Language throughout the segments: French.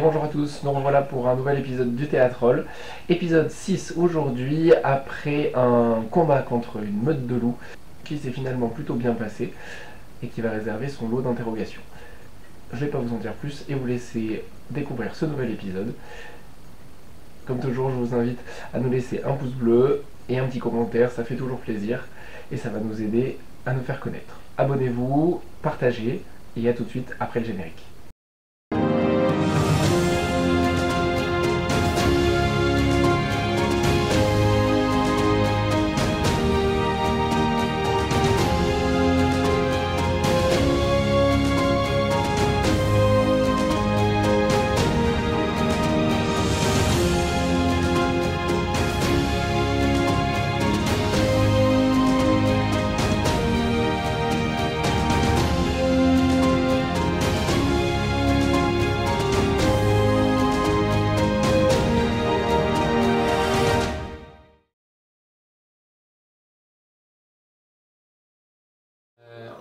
bonjour à tous, nous revoilà pour un nouvel épisode du Théâtrol. Épisode 6 aujourd'hui, après un combat contre une meute de loups qui s'est finalement plutôt bien passé et qui va réserver son lot d'interrogations. Je ne vais pas vous en dire plus et vous laisser découvrir ce nouvel épisode. Comme toujours, je vous invite à nous laisser un pouce bleu et un petit commentaire, ça fait toujours plaisir et ça va nous aider à nous faire connaître. Abonnez-vous, partagez et à tout de suite après le générique.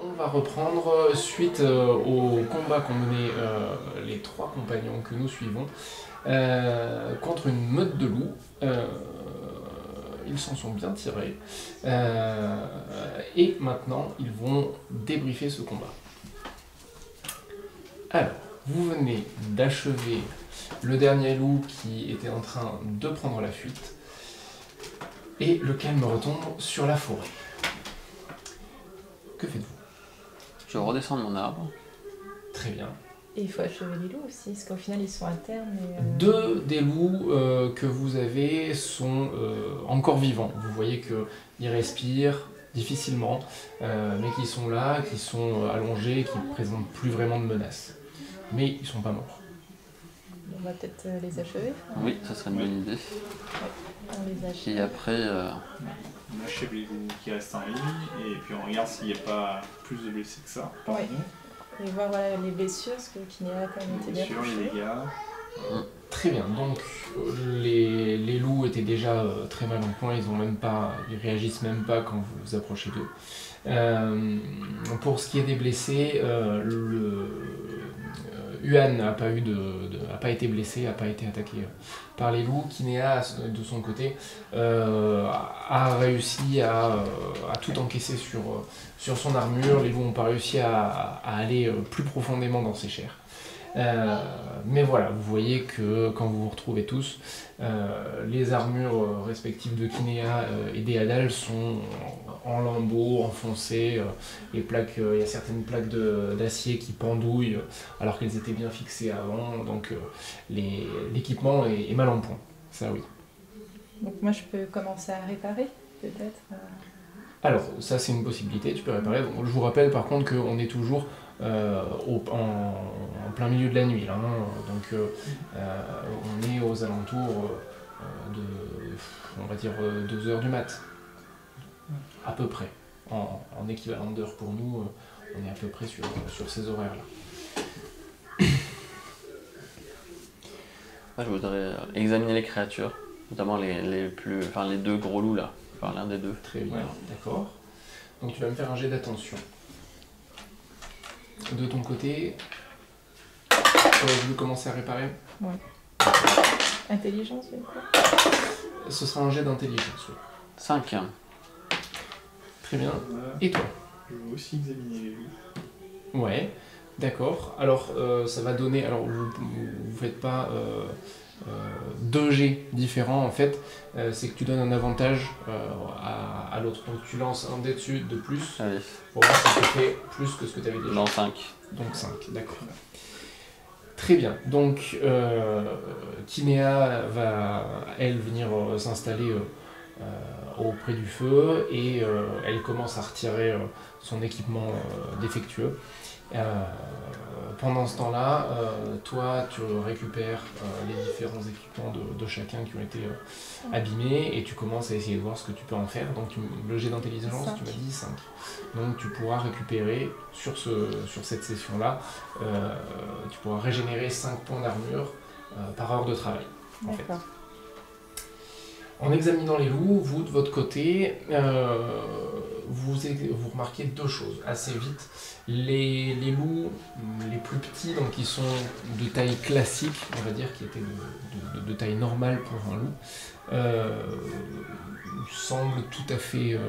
On va reprendre suite au combat qu'ont mené les trois compagnons que nous suivons contre une meute de loups. Ils s'en sont bien tirés et maintenant ils vont débriefer ce combat. Alors, vous venez d'achever le dernier loup qui était en train de prendre la fuite et le calme retombe sur la forêt. Que faites-vous? Je redescends de mon arbre. Très bien. Et il faut achever les loups aussi, parce qu'au final ils sont à terre. Mais Deux des loups que vous avez sont encore vivants. Vous voyez qu'ils respirent difficilement, mais qui sont là, qui sont allongés, qui ne présentent plus vraiment de menace. Mais ils ne sont pas morts. on va peut-être les achever. Oui, ça serait une bonne idée. On les achève. Et après, On achève les loups qui restent en ligne et puis on regarde s'il n'y a pas plus de blessés que ça. Ouais. Et voir voilà, les blessures, parce que Kinéa a quand même été bien Bien sûr, les touchée. dégâts. Très bien, donc les loups étaient déjà très mal en point, ils réagissent même pas quand vous vous approchez d'eux. Pour ce qui est des blessés, Huan n'a pas été blessé, n'a pas été attaqué par les loups. Kinéa, de son côté, a réussi à tout encaisser sur son armure. Les loups n'ont pas réussi à aller plus profondément dans ses chairs. Mais voilà, vous voyez que quand vous vous retrouvez tous, les armures respectives de Kinéa et d'Eadal sont en lambeaux, enfoncées, les plaques, il y a certaines plaques d'acier qui pendouillent alors qu'elles étaient bien fixées avant, donc l'équipement est mal en point, ça oui. Donc moi je peux commencer à réparer, peut-être. Alors, ça c'est une possibilité, tu peux réparer. Donc, je vous rappelle par contre qu'on est toujours en plein milieu de la nuit, là, hein. Donc on est aux alentours de, on va dire, 2 h du mat, à peu près. En équivalent d'heure pour nous, on est à peu près sur ces horaires-là. moi, je voudrais examiner les créatures, notamment les deux gros loups là, enfin l'un des deux. Très bien, d'accord. Donc tu vas me faire un jet d'attention. De ton côté, tu veux commencer à réparer? Ouais. Intelligence, oui, quoi. Ce sera un jet d'intelligence, oui. 5. Très bien. Et toi? Je veux aussi examiner les loups. Ouais, d'accord. Alors, ça va donner... Alors, vous faites pas 2 jets différents, en fait. C'est que tu donnes un avantage à l'autre. Donc, tu lances un dé dessus de plus Allez, pour voir si tu fais plus que ce que tu avais déjà. non 5. Donc 5, d'accord. Très bien. Donc, Kinéa va, elle, venir s'installer auprès du feu et elle commence à retirer son équipement défectueux. Pendant ce temps-là, toi, tu récupères les différents équipements de chacun qui ont été abîmés et tu commences à essayer de voir ce que tu peux en faire. Donc, le jet d'intelligence, 5. tu m'as dit 5. Donc, tu pourras récupérer sur cette session-là, tu pourras régénérer 5 points d'armure par heure de travail. En fait. D'accord. En examinant les loups, vous de votre côté, vous remarquez deux choses assez vite. Les loups les plus petits, donc qui sont de taille classique, on va dire, qui étaient de taille normale pour un loup, semblent tout à fait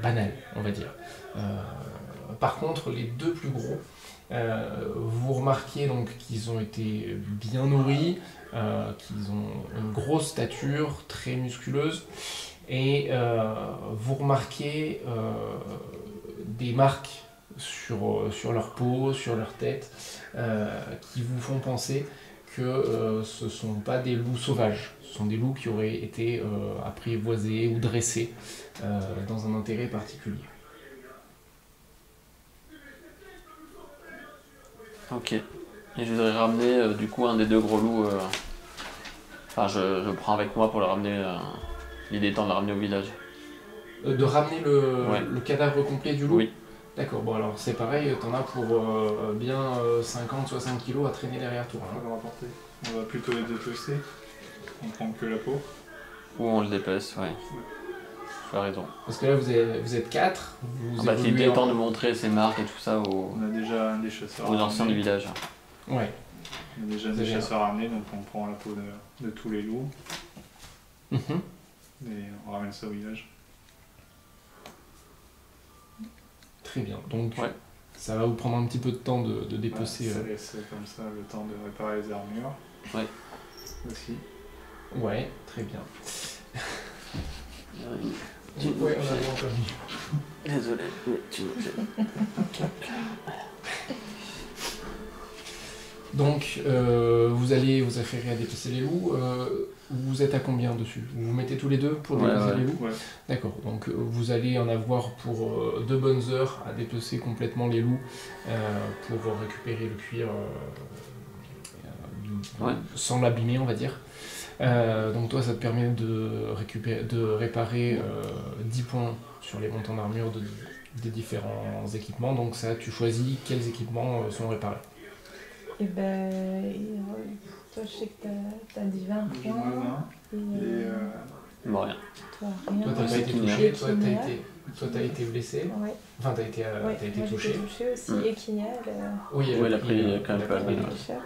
banals, on va dire. Par contre, les deux plus gros, vous remarquez donc qu'ils ont été bien nourris, qu'ils ont une grosse stature, très musculeuse, et vous remarquez des marques sur leur peau, sur leur tête, qui vous font penser que ce ne sont pas des loups sauvages, ce sont des loups qui auraient été apprivoisés ou dressés dans un intérêt particulier. Ok. Et je voudrais ramener du coup un des deux gros loups. Enfin, je prends avec moi pour le ramener. L'idée étant de le ramener au village. De ramener Ouais. le cadavre complet du loup? Oui. D'accord, bon alors c'est pareil, t'en as pour bien 50-60 kilos à traîner derrière toi. On Hein. va le rapporter. On va plutôt les dépecer. On prend que la peau. Ou on le dépèce, ouais. Tu as raison. Parce que là vous êtes 4, vous Bah, évoluez l'idée étant en- de montrer ces marques et tout ça aux On a déjà un des chasseurs. anciens du ramenés. village. Ouais. On a déjà C'est des bien. chasseurs ramenés, donc on prend la peau de tous les loups Mhm. et on ramène ça au village. Très bien, donc Ouais. ça va vous prendre un petit peu de temps de dépecer. Ça laisse comme ça le temps de réparer les armures. Ouais. Aussi. Ouais, très bien. Tu- Ouais, on a encore mieux. Désolé, mais tu Donc vous allez vous affairer à dépecer les loups. Vous êtes à combien dessus? Vous vous mettez tous les deux pour Ouais, dépecer ouais. les loups? Ouais. D'accord, donc vous allez en avoir pour 2 bonnes heures à dépecer complètement les loups pour récupérer le cuir Ouais. sans l'abîmer, on va dire. Donc toi, ça te permet de réparer 10 points sur les montants d'armure des différents équipements. Donc ça, tu choisis quels équipements sont réparés. Et ben, toi, je sais que t'as dit 20 J'ai moins points. 20. Et Et Bon, rien. toi, rien. Toi, t'as pas c'est été Kinia. touché, toi, Kinia. t'as été blessé, Ouais, enfin, t'as été ouais, touché. moi, j'ai été touchée aussi. Mm. Et Kinia, Oui, Ouais, elle a pris quand même elle pas a mal, pris ouais. cher.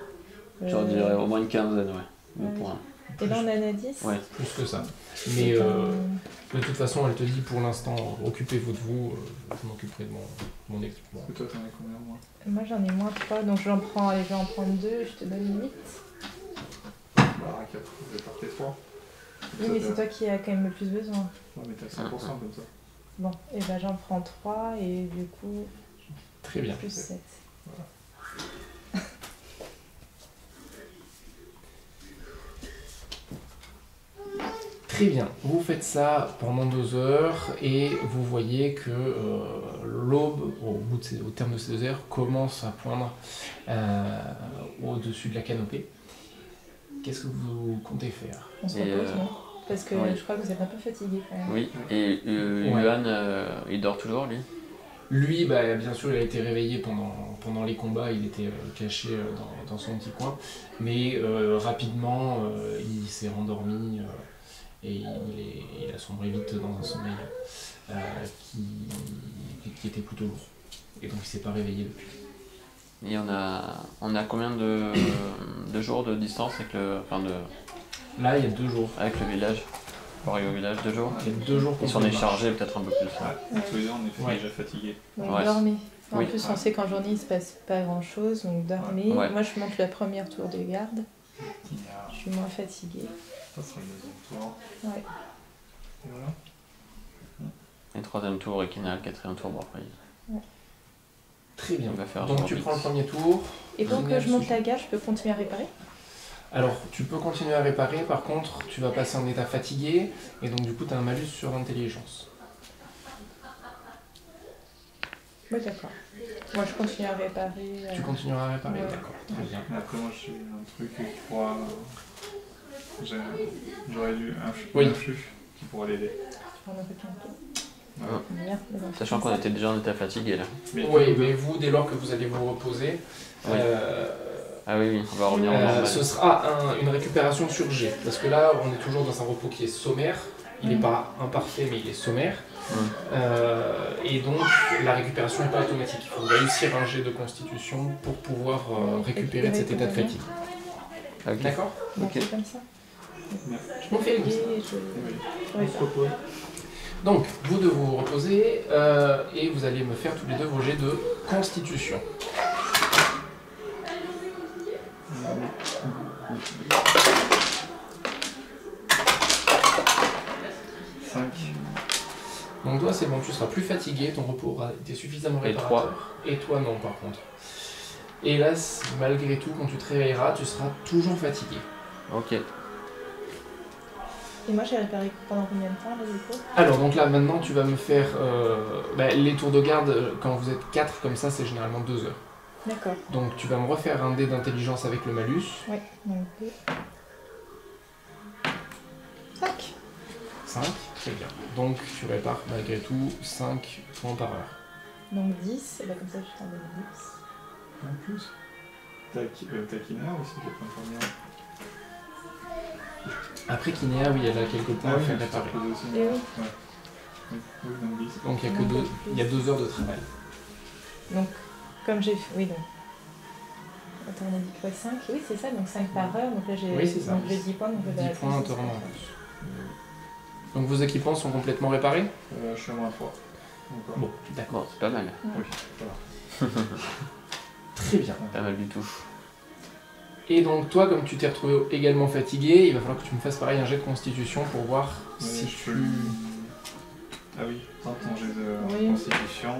J'en dirais au moins une quinzaine, ouais. De Ouais. points. Et là, on en a 10. Ouais. plus que ça. Mais Donc, de toute façon, elle te dit pour l'instant, occupez-vous de vous, je m'occuperai de mon équipement. toi, t'en as combien, moi? moi, j'en ai moins 3, donc je vais en prendre 2, je te donne 8. Bah, 4. Je vais porter 3. Oui, mais c'est toi qui as quand même le plus besoin. Ouais, mais t'as 100% comme ça. Bon, et ben j'en prends 3 et du coup, Très bien. plus 7. Très bien, vous faites ça pendant 2 heures et vous voyez que l'aube, au terme de ces 2 heures, commence à poindre au-dessus de la canopée. Qu'est-ce que vous comptez faire? On se Et, repose, non? Parce que oui. je crois que vous êtes un peu fatigué quand même. Oui. Et Ouais. Yuan, il dort toujours, lui? Lui, bah, bien sûr, il a été réveillé pendant les combats, il était caché dans son petit coin, mais rapidement, il s'est rendormi et il a sombré vite dans un sommeil qui était plutôt lourd. Et donc il s'est pas réveillé depuis. Et on a combien de jours de distance avec le, enfin Là, il y a 2 jours. avec le village? Pour arriver au village, 2 jours? Il y a 2 jours Et si on complets est de marche. chargé, peut-être un peu plus. Ouais. Ouais. Tous les deux, on est Ouais. déjà fatigués. Donc Ouais. dormez. En Oui. plus, on sait qu'en journée, il se passe pas grand chose, donc dormez. Ouais. Moi, je monte la première tour de garde. Il y a... Je suis moins fatiguée. Ça sera le deuxième tour. Ouais. Et voilà. Et 3e tour, Equinal, 4e tour, Borprise. Très bien. On va faire Donc genre tu vite. prends le premier tour. Et quand Génial, je monte super. la garde, je peux continuer à réparer? Alors, tu peux continuer à réparer, par contre, tu vas passer en état fatigué, et donc du coup, tu as un malus sur l'intelligence. Oui, d'accord. Moi, je continue à réparer. Tu continueras à réparer, Ouais. d'accord, très bien. Mais après, moi, j'ai un truc qui pourra. J'aurais dû Oui. un flux qui pourra l'aider. Je prends un peu qu'un tour. Voilà. Merde, mais bon, Sachant qu'on était déjà en état fatigué là. Mais Oui, mais vous, dès lors que vous allez vous reposer, Oui. Ah oui, on va revenir en normal. Ce sera une récupération sur G, parce que là on est toujours dans un repos qui est sommaire, il n'est pas imparfait mais il est sommaire, et donc la récupération n'est pas automatique, il faut réussir un jet de constitution pour pouvoir récupérer de cet état de fatigue. Ok. D'accord? On Ok. fait comme ça. On fait comme ça. Je... On se repose. Donc, vous deux vous reposez, et vous allez me faire tous les deux vos jets de constitution. Donc toi c'est bon, tu seras plus fatigué, ton repos aura été suffisamment Et réparateur. Et toi non par contre. Et là, malgré tout, quand tu te réveilleras, tu seras toujours fatigué. Ok. Et moi j'ai réparé pendant combien de temps là du coup? Alors donc là maintenant tu vas me faire les tours de garde, quand vous êtes 4 comme ça c'est généralement 2 heures. D'accord. Donc tu vas me refaire un dé d'intelligence avec le malus. Oui, donc 5. 5, très bien. Donc tu répares malgré tout 5 points par heure. Donc 10, et bah comme ça je t'en donne 10. En plus. T'as Kinéa aussi qui est pas infirmière. Après Kinéa, oui, elle a quelques points à faire réparer. Aussi. Et oui. Oui, donc 10. Donc il y a 2 heures de travail. Donc comme j'ai fait... Oui donc... Attends, on a dit quoi 5? Oui c'est ça, donc 5 par heure, donc là j'ai Oui, c'est ça. donc j'ai 10 points, donc je vais 10 points en te rendant en plus. Donc vos équipements sont complètement réparés? Je suis à moins 3. Encore. Bon, d'accord. Bon, c'est pas mal. Oui, voilà. Très bien. Pas mal du tout. Et donc toi, comme tu t'es retrouvé également fatigué, il va falloir que tu me fasses pareil un jet de constitution pour voir si je tu... peux... Ah oui, tente ton jet de Oui. constitution.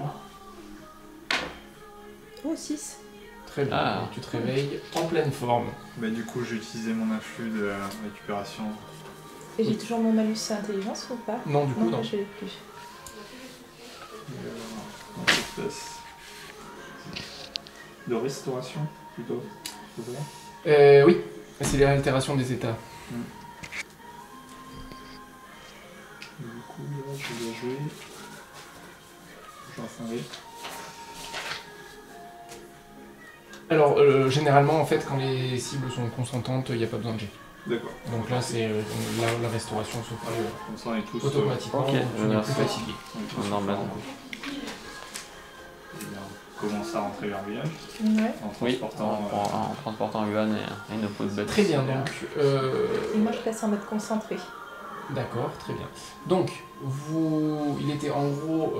Oh 6. Très bien, Ah. donc tu te réveilles en pleine forme. Bah, du coup, j'ai utilisé mon afflux de récupération. Et j'ai toujours mon malus intelligence ou pas? Non, du coup, non. Je l'ai plus. Dans cette espèce de restauration, plutôt. C'est ça? Oui, c'est l'altération des états. Du coup, là, je dois jouer. J'en fais un dé. Alors, généralement, en fait, quand les cibles sont consentantes, il n'y a pas besoin de jet. D'accord. Donc là, c'est la restauration se fait Comme ça, on est tous. automatiquement, ok, tu n'es plus merci. fatigué. On est tous Normal. On commence à rentrer vers le village Ouais. en Oui, transportant. en transportant Yuan et une peau de bête. Très bien, donc... Et moi je passe en mode concentré. D'accord, très bien. Donc, il était en gros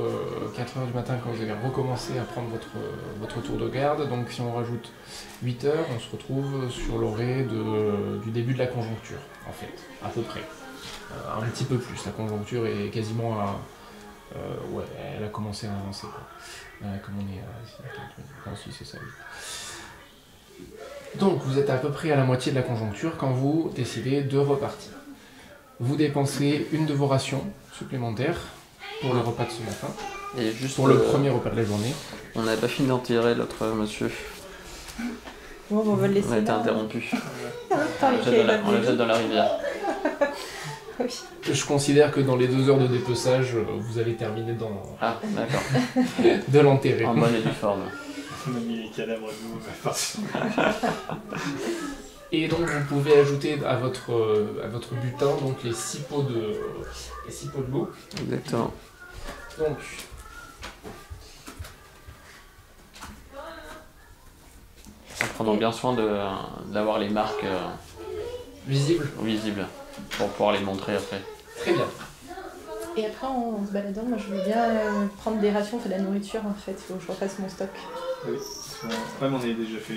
4h du matin quand vous avez recommencé à prendre votre tour de garde. Donc, si on rajoute 8 heures, on se retrouve sur l'orée du début de la conjoncture, en fait, à peu près. Un petit peu plus, la conjoncture est quasiment à... ouais, elle a commencé à avancer, quoi. Comme on est à... si, c'est ça, oui. Donc, vous êtes à peu près à la moitié de la conjoncture quand vous décidez de repartir. Vous dépensez une de vos rations supplémentaires pour le repas de ce matin, Et juste pour le premier repas de la journée. On n'avait pas fini d'en tirer l'autre monsieur. Bon, on va le laisser On a été là. interrompu. Attends, On le jette dans la rivière. Oui. Je considère que dans les 2 heures de dépeçage, vous allez terminer Ah, d'accord. de l'enterrer. En bonne et due forme. On a mis les cadavres de nous par-dessus. Et donc vous pouvez ajouter à votre butin donc les 6 pots de l'eau. Exactement. Donc En prenant bien soin d'avoir les marques visible. visibles pour pouvoir les montrer après. Très bien. Et après, en se baladant, moi je veux bien prendre des rations, faire de la nourriture en fait. Il faut que je refasse mon stock. Oui. Ouais, mais on avait déjà fait.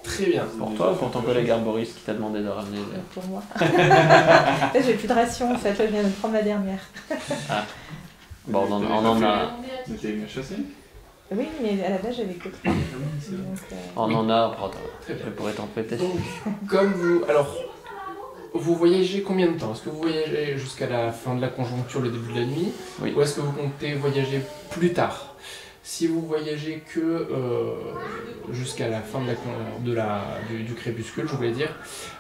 Très bien. Pour toi ou pour ton collègue arboriste qui t'a demandé de ramener Pour moi. Là, j'ai plus de rations en fait. Là, je viens de prendre ma dernière. Bon, on en a. Mais t'avais bien chassé? Oui, mais à la base, j'avais que 3. Ah oui, c'est vrai. Donc, On en a, Très bien. je pourrais t'en prêter. Donc, comme vous... Alors, vous voyagez combien de temps? Est-ce que vous voyagez jusqu'à la fin de la conjoncture, le début de la nuit? Oui. Ou est-ce que vous comptez voyager plus tard? Si vous voyagez que jusqu'à la fin du crépuscule, je voulais dire,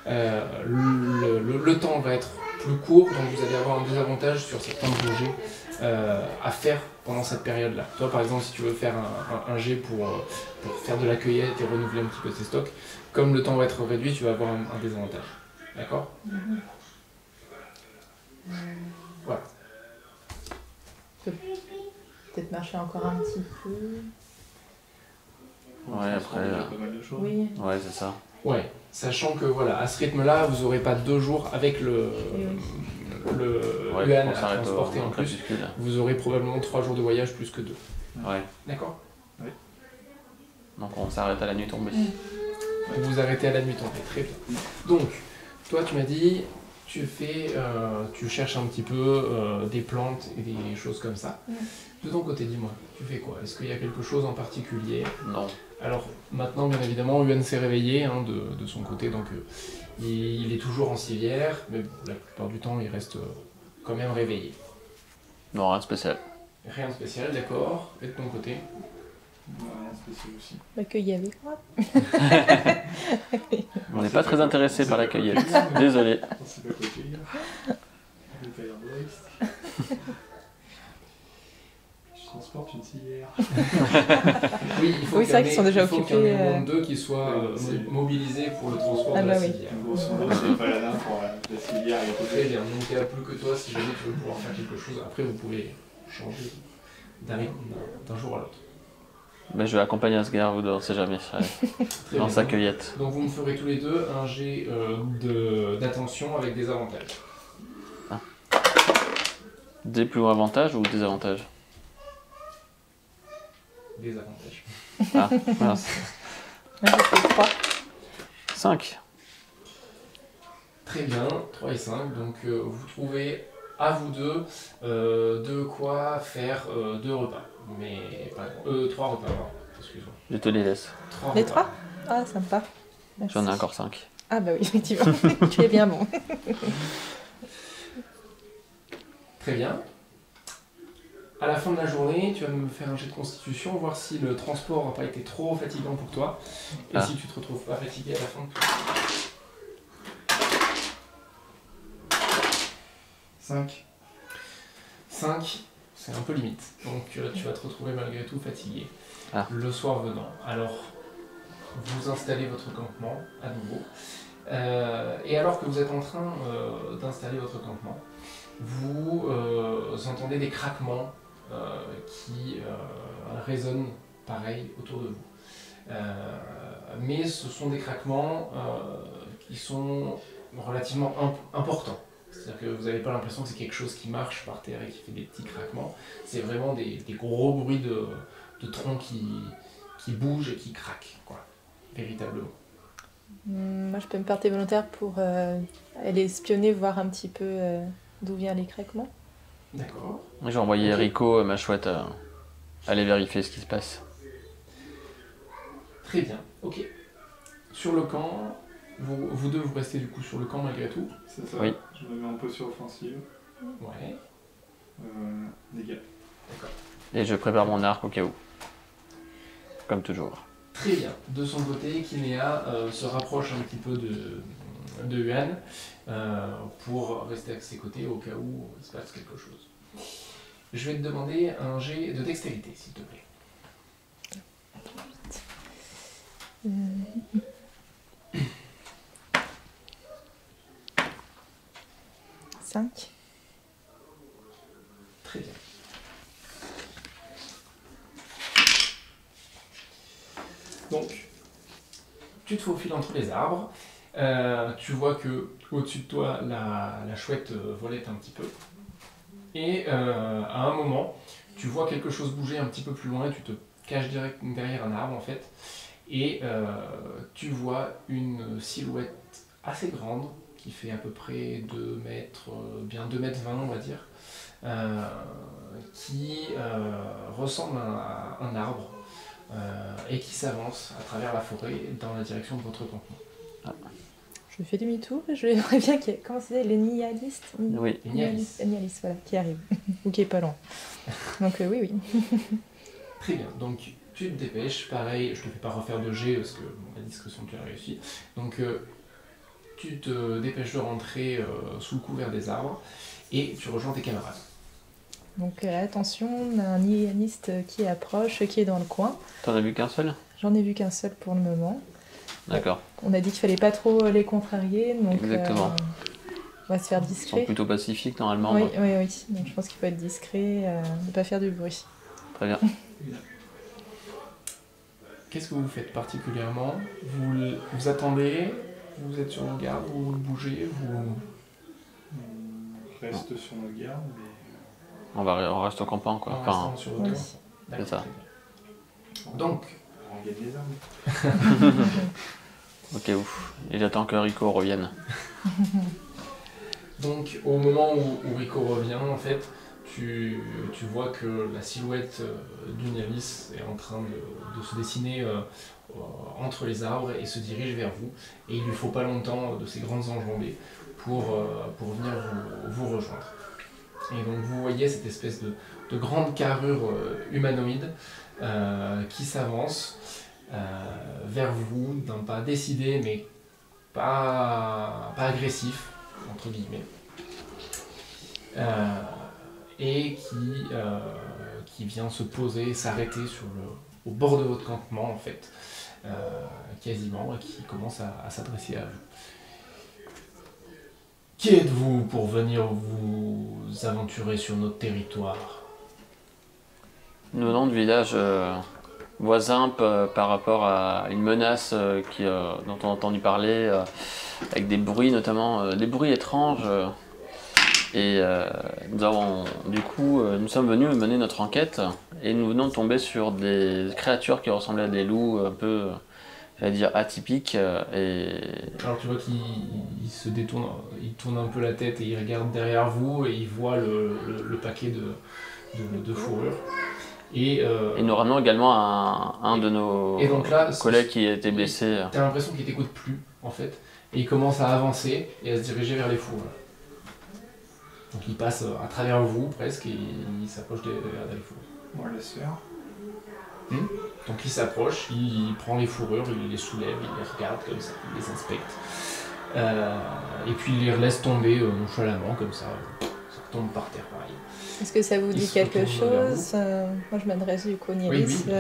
le temps va être plus court, donc vous allez avoir un désavantage sur certains de vos jets à faire pendant cette période-là. Toi, par exemple, si tu veux faire un jet pour faire de la cueillette et renouveler un petit peu tes stocks, comme le temps va être réduit, tu vas avoir un désavantage. D'accord? Voilà. Peut-être marcher encore un petit peu. Ouais, après. Il y a pas mal de choses. Oui. Ouais, c'est ça. Ouais, sachant que voilà, à ce rythme-là, vous n'aurez pas 2 jours avec le Ouais, UAN on à s'arrête transporter au en plus. crépuscule. Vous aurez probablement 3 jours de voyage plus que 2. Ouais. D'accord? Donc on s'arrête à la nuit tombée. Vous vous arrêtez à la nuit tombée, très bien. Donc, toi tu m'as dit, tu cherches un petit peu des plantes et des choses comme ça. De ton côté, dis-moi, tu fais quoi? Est-ce qu'il y a quelque chose en particulier? Non. Alors maintenant, bien évidemment, Yuan s'est réveillé hein, de son côté, donc il est toujours en civière, mais la plupart du temps, il reste quand même réveillé. Non, rien de spécial. Rien de spécial, d'accord. Et de ton côté? Rien de spécial aussi. La cueille avec moi. On n'est pas très intéressé par la cueillette. Désolé. On sait pas quoi cueillir. On peut pas dire de risque. Je transporte une civière. Oui, il faut Oui, c'est vrai qu'ils sont déjà il faut qu'il y en ait au occupés, moins 2 qui soient mobilisés pour le transport Ah de bah la oui. civière. Grosso modo, c'est pas la dinde pour la civière et le Très côté. bien, donc il n'y a plus que toi si jamais tu veux pouvoir faire quelque chose. Après, vous pouvez changer d'un jour à l'autre. Mais je vais accompagner Asgard, on sait jamais. Très Dans bien. sa cueillette. Donc vous me ferez tous les deux un jet d'attention avec des avantages. Des plus gros avantages ou des avantages? Des avantages. Ah, mince. Moi, j'ai fait 3. 5. Très bien, 3 et 5. Donc vous trouvez à vous deux de quoi faire 2 repas. Mais pas 3 repas, pardon. Excuse-moi. Je te les laisse. 3 Les repas. 3? Ah, sympa. Merci. J'en ai encore 5. Ah bah oui, effectivement. Tu es bien bon. Très bien. À la fin de la journée, tu vas me faire un jet de constitution, voir si le transport n'a pas été trop fatigant pour toi. Et Ah. si tu te retrouves pas fatigué à la fin. 5. 5, c'est un peu limite. Donc tu vas te retrouver malgré tout fatigué. Ah. Le soir venant. Alors, vous installez votre campement à nouveau. Et alors que vous êtes en train d'installer votre campement, vous entendez des craquements qui résonnent pareil autour de vous. Mais ce sont des craquements qui sont relativement importants. C'est-à-dire que vous n'avez pas l'impression que c'est quelque chose qui marche par terre et qui fait des petits craquements. C'est vraiment des gros bruits de troncs qui bougent et qui craquent, quoi. Véritablement. Moi, je peux me porter volontaire pour aller espionner, voir un petit peu d'où viennent les craquements. D'accord. J'ai envoyé Ok. Rico, ma chouette, aller vérifier ce qui se passe. Très bien, ok. Sur le camp, vous deux, vous restez du coup sur le camp malgré tout. C'est ça. Oui. Je me mets en posture offensive. Ouais. Dégâts. Et je prépare mon arc au cas où. Comme toujours. Très bien. De son côté, Kinéa se rapproche un petit peu de Yuan pour rester à ses côtés au cas où il se passe quelque chose. Je vais te demander un jet de dextérité, s'il te plaît. 5. Très bien. Donc, tu te faufiles entre les arbres. Tu vois que au-dessus de toi, la chouette volette un petit peu. Et à un moment, tu vois quelque chose bouger un petit peu plus loin. Tu te caches direct derrière un arbre en fait. Et tu vois une silhouette assez grande qui fait à peu près 2 mètres, bien 2 mètres 20 on va dire, qui ressemble à un arbre et qui s'avance à travers la forêt dans la direction de votre campement. Je fais demi-tour et je lui préviens qu'il y a, comment c'est, le nihiliste Oui. Nihiliste. Nihiliste, voilà, qui arrive. Ou qui est pas loin. Donc oui, oui. Très bien, donc tu te dépêches, pareil, je te fais pas refaire de jet parce que la discrétion tu as réussi. Donc tu te dépêches de rentrer sous le couvert des arbres et tu rejoins tes camarades. Donc attention, on a un hyéniste qui approche, qui est dans le coin. T'en as vu qu'un seul? J'en ai vu qu'un seul pour le moment. D'accord. On a dit qu'il fallait pas trop les contrarier, donc Exactement. on va se faire Ils sont discret. plutôt pacifiques normalement. Oui, donc. oui. Donc je pense qu'il faut être discret, ne pas faire du bruit. Très bien. Qu'est-ce que vous faites particulièrement? Vous attendez? Vous êtes sur le garde? Vous bougez? On reste sur nos gardes, mais On reste au campement quoi. En Enfin, restant sur votre oui. tour? D'accord, ça. très bien. Donc, on gagne des armes. au cas où. Et j'attends que Rico revienne. Donc au moment où Rico revient, en fait, tu vois que la silhouette du Nialis est en train de se dessiner entre les arbres et se dirige vers vous. Et il lui faut pas longtemps de ses grandes enjambées pour venir vous rejoindre. Et donc vous voyez cette espèce de grande carrure humanoïde qui s'avance vers vous d'un pas décidé mais pas agressif, entre guillemets, et qui vient se poser, s'arrêter au bord de votre campement en fait, quasiment, et qui commence à s'adresser à vous. Qui êtes-vous pour venir vous aventurer sur notre territoire? Nous venons du village voisin par rapport à une menace dont on a entendu parler, avec des bruits notamment, des bruits étranges. Nous sommes venus mener notre enquête et nous venons de tomber sur des créatures qui ressemblaient à des loups un peu, j'allais dire, atypiques. Alors tu vois qu'il se détourne, il tourne un peu la tête et il regarde derrière vous et il voit le paquet de fourrure. Et nous ramenons également un de nos et donc là, collègues qui a été blessé. T'as l'impression qu'il t'écoute plus en fait, et il commence à avancer et à se diriger vers les fourrures. Donc il passe à travers vous presque et il s'approche des fourrures. On la laisse faire. Donc il s'approche, il prend les fourrures, il les soulève, il les regarde comme ça, il les inspecte. Et puis il les laisse tomber nonchalamment comme ça tombe par terre pareil. Est-ce que ça vous dit quelque chose? Moi je m'adresse du coup au Nialis. Oui,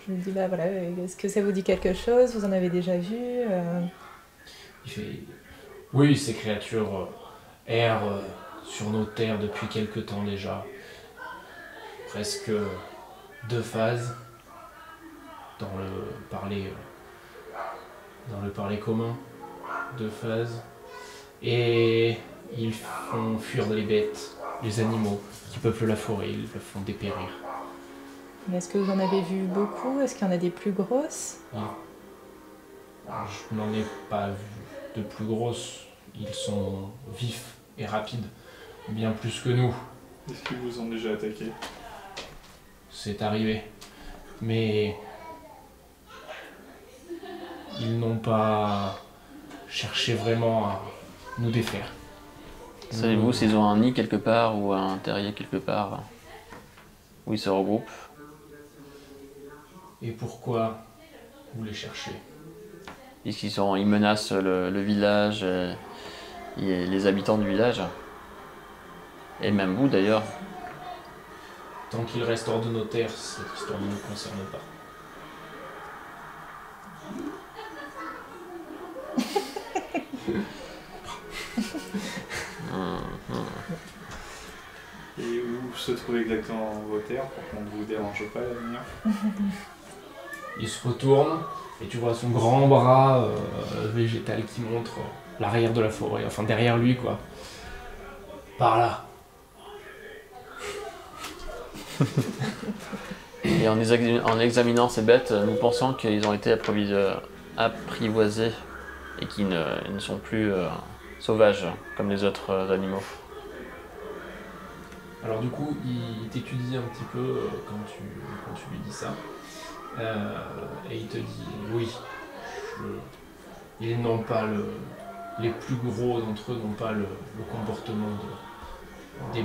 je lui dis bah voilà, est-ce que ça vous dit quelque chose? Vous en avez déjà vu? Il fait oui, ces créatures errent sur nos terres depuis quelque temps déjà. Presque 2 phases dans le parler commun. 2 phases. Et ils font fuir les bêtes, les animaux qui peuplent la forêt, ils les font dépérir. Mais est-ce que vous en avez vu beaucoup? Est-ce qu'il y en a des plus grosses? Je n'en ai pas vu de plus grosses. Ils sont vifs et rapides, bien plus que nous. Est-ce qu'ils vous ont déjà attaqué? C'est arrivé. Mais ils n'ont pas cherché vraiment à nous défaire. Savez-vous s'ils ont un nid quelque part ou un terrier quelque part où ils se regroupent? Et pourquoi vous les cherchez? Ils menacent le village et les habitants du village. Et même vous d'ailleurs. Tant qu'ils restent hors de nos terres, cette histoire ne nous concerne pas. Et où se trouvent exactement vos terres pour qu'on ne vous dérange pas à l'avenir? Il se retourne et tu vois son grand bras végétal qui montre l'arrière de la forêt, enfin derrière lui quoi. Par là. Et en examinant ces bêtes, nous pensons qu'ils ont été apprivoisés et qu'ils ne sont plus sauvages comme les autres animaux. Alors du coup, il t'étudie un petit peu quand tu lui dis ça. Et il te dit, oui, ils n'ont pas les plus gros d'entre eux n'ont pas le comportement des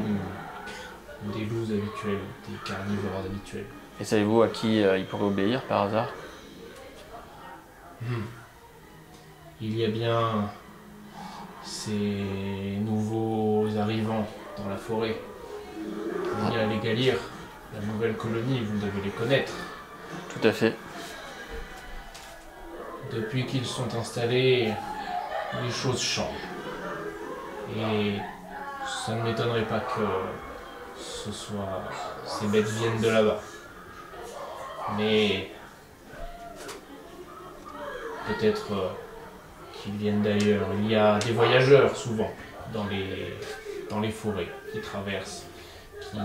loups habituels, des carnivores habituels. Et savez-vous à qui ils pourraient obéir par hasard? Il y a bien ces nouveaux arrivants dans la forêt, il y a les Gallirs, la nouvelle colonie, vous devez les connaître. Tout à fait. Depuis qu'ils sont installés, les choses changent. Et ça ne m'étonnerait pas que ces bêtes viennent de là-bas. Mais peut-être qu'ils viennent d'ailleurs. Il y a des voyageurs souvent dans les forêts qui traversent, qui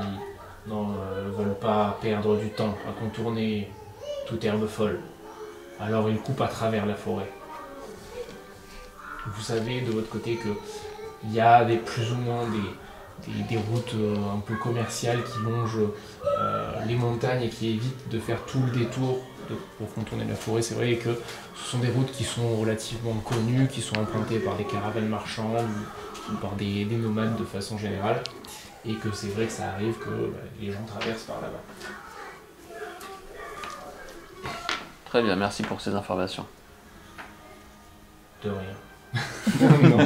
ne veulent pas perdre du temps à contourner toute herbe folle. Alors ils coupent à travers la forêt. Vous savez de votre côté qu'il y a plus ou moins des routes un peu commerciales qui longent les montagnes et qui évitent de faire tout le détour pour contourner la forêt. C'est vrai que ce sont des routes qui sont relativement connues, qui sont empruntées par des caravanes marchandes ou par des nomades de façon générale. Et que c'est vrai que ça arrive que les gens traversent par là-bas. Très bien, merci pour ces informations. De rien. Non,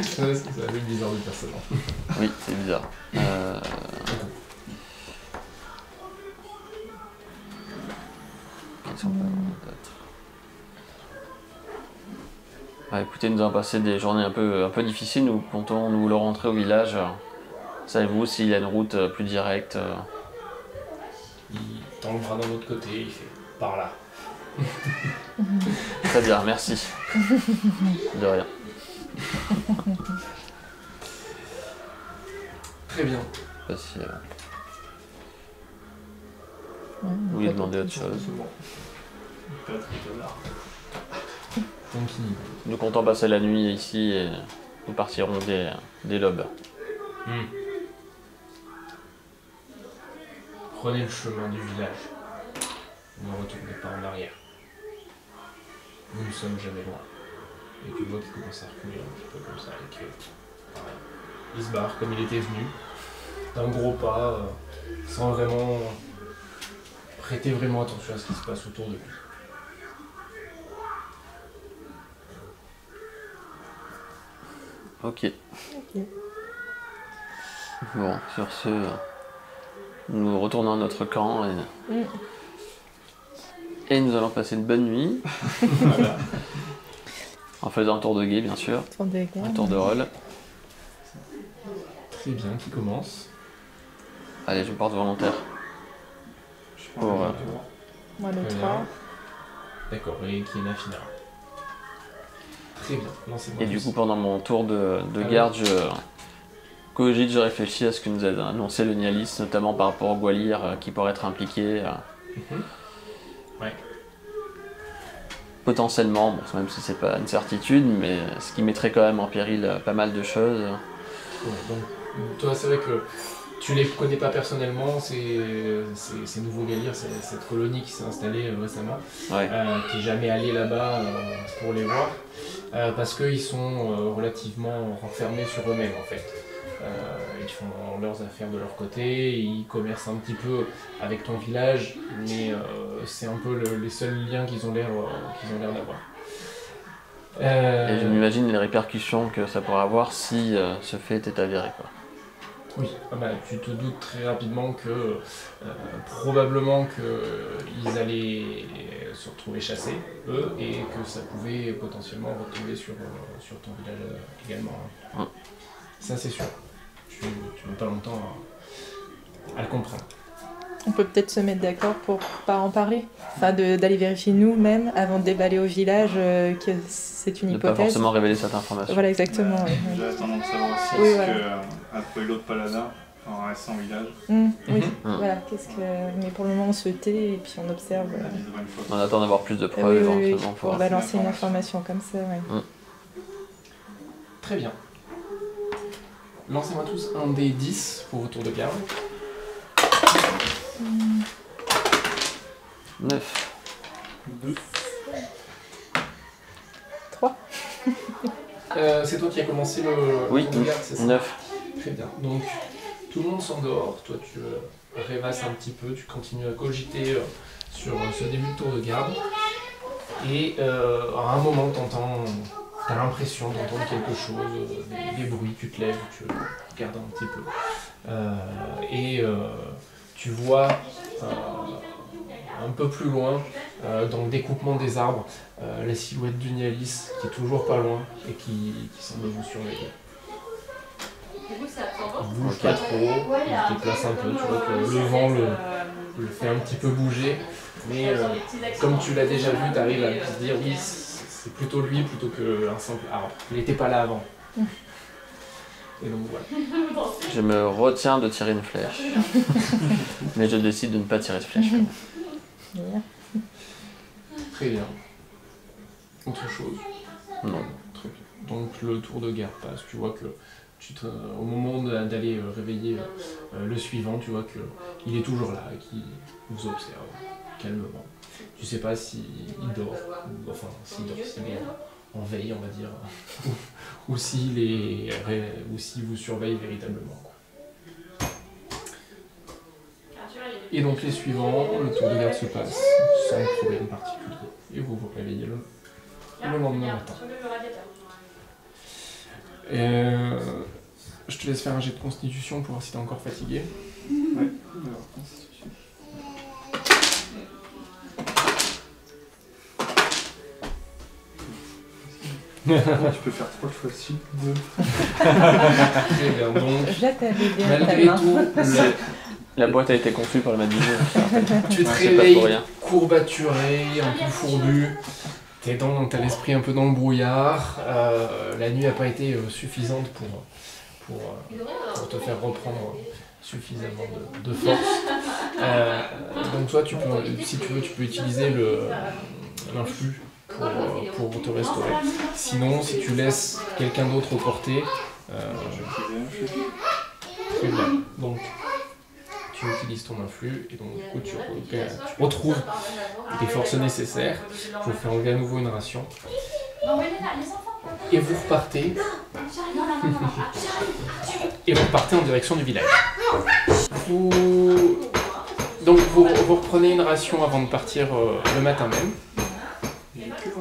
ça avait une bizarre de personne. Oui, c'est bizarre. Quels sont d'autres? Écoutez, nous avons passé des journées un peu difficiles. Nous comptons nous le rentrer au village. Savez-vous s'il y a une route plus directe? Il tend le bras d'un autre côté, il fait par là. Très bien, merci. De rien. Très bien. Je sais pas si vous voulez demander autre chose. C'est bon. Pas trop tard. Donc Nous comptons passer la nuit ici et nous partirons dès l'aube. Prenez le chemin du village. Ne retournez pas en arrière. Nous ne sommes jamais loin. Et tu vois qu'il commence à reculer un petit peu comme ça. Et que, pareil, il se barre comme il était venu. D'un gros pas, sans vraiment prêter vraiment attention à ce qui se passe autour de lui. Ok. Bon, sur ce, nous retournons à notre camp et nous allons passer une bonne nuit. Voilà. En faisant un tour de guet, bien sûr. Un tour de rôle. Très bien, qui commence? Allez, je me porte volontaire. Je Pour, prends le euh, tour. Moi, le Très 3. bien. D'accord, et qui est Nafina. Très bien, lancez-moi. Et du tous. coup, pendant mon tour de Ah garde, je réfléchis à ce que nous a annoncé le Nialis, notamment par rapport au Gwalir qui pourrait être impliqué. Mhm. Ouais. Potentiellement, bon, même si c'est pas une certitude, mais ce qui mettrait quand même en péril pas mal de choses. Ouais, donc, toi, c'est vrai que tu les connais pas personnellement, ces nouveaux Gallirs, cette colonie qui s'est installée récemment, Ouais. qui n'est jamais allé là-bas pour les voir, parce qu'ils sont relativement renfermés sur eux-mêmes en fait. Ils font leurs affaires de leur côté, ils commercent un petit peu avec ton village, mais c'est un peu les seuls liens qu'ils ont l'air d'avoir. Et je m'imagine les répercussions que ça pourrait avoir si ce fait est avéré, quoi. Oui, tu te doutes très rapidement que probablement qu'ils allaient se retrouver chassés, eux, et que ça pouvait potentiellement retomber sur ton village également. Mm. Ça c'est sûr. Tu n'as pas longtemps à le comprendre. On peut peut-être se mettre d'accord pour pas en parler. Enfin, d'aller vérifier nous-mêmes avant de déballer au village que c'est une Ne pas hypothèse. forcément révéler cette information. Voilà, exactement. ouais. J'ai tendance à savoir aussi Oui, est-ce voilà. que après l'autre paladin, en restant au village, Oui, Mhm. voilà. Mais pour le moment, on se tait et puis on observe. on avisera une fois. On attend d'avoir plus de Oui, preuves éventuellement pour pour... balancer une information comme ça. Ouais. Très bien. Lancez-moi tous un des 10 pour vos tours de garde. 9. 2. 3. C'est toi qui as commencé le Oui, tour de garde, c'est ça? 9. Très bien. Donc, tout le monde s'endort. Toi, tu rêvasses un petit peu. Tu continues à cogiter sur ce début de tour de garde. Et à un moment, tu entends as l'impression d'entendre quelque chose, des bruits, tu te lèves, tu regardes un petit peu. Tu vois un peu plus loin, dans le découpement des arbres, la silhouette du Nialis qui est toujours pas loin et qui semble vous surveiller. Il bouge pas trop, il se déplace un peu, tu vois que le vent le fait un petit peu bouger, mais comme tu l'as déjà vu, tu arrives à te dire oui, c'est plutôt lui plutôt qu'un simple arbre. Il n'était pas là avant. Et donc voilà. Je me retiens de tirer une flèche. Mais je décide de ne pas tirer de flèche. Très bien. Autre chose? Non. Très bien. Donc le tour de guerre passe, tu vois que au moment d'aller réveiller le suivant, tu vois qu'il est toujours là et qu'il vous observe calmement. Tu sais pas s'il dort, enfin s'il est en veille, on va dire, ou s'il vous surveille véritablement. Et donc les suivants, le tour de garde se passe sans problème particulier. Et vous vous réveillez le lendemain matin. Je te laisse faire un jet de constitution pour voir si t'es encore fatigué. Ouais, alors, constitution. Tu peux faire 3 fois dessus, 2. Très bien, donc Je t'avais bien ta malgré main. tout, La boîte a été conçue par le maître du jeu. tu te C'est pas pour réveilles rien. courbaturé, un peu fourbu. T'as l'esprit un peu dans le brouillard. La nuit n'a pas été suffisante pour te faire reprendre suffisamment de force. Donc toi, si tu veux, tu peux utiliser l'influx pour te restaurer. Sinon, si tu laisses quelqu'un d'autre au porté, très bien. Donc, tu utilises ton influx et donc du coup tu retrouves les forces nécessaires. Je vous fais enlever à nouveau une ration. Et vous repartez. Et vous repartez en direction du village. Donc vous reprenez une ration avant de partir le matin même.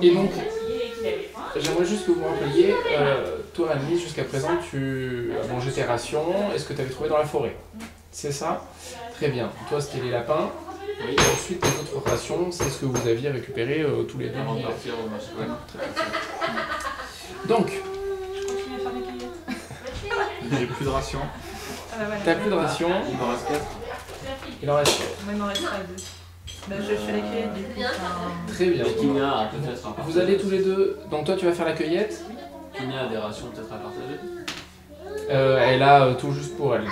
Et donc, j'aimerais juste que vous me rappeliez, toi Annie, jusqu'à présent tu as mangé tes rations, est-ce que tu avais trouvé dans la forêt? C'est ça? Très bien. Toi c'était les lapins. Et ensuite les autres rations, c'est ce que vous aviez récupéré tous les deux. Avant de partir au match. Donc, J'ai plus de ration. t'as plus de rations, Il me reste 4. il en reste 4. Moi, il m'en restera 2. Bah, je fais la cueillette du coup. Très bien. Et Kinya a peut-être un Vous allez tous les deux, donc toi tu vas faire la cueillette. Kinya a des rations peut-être à partager. Elle a tout juste pour elle.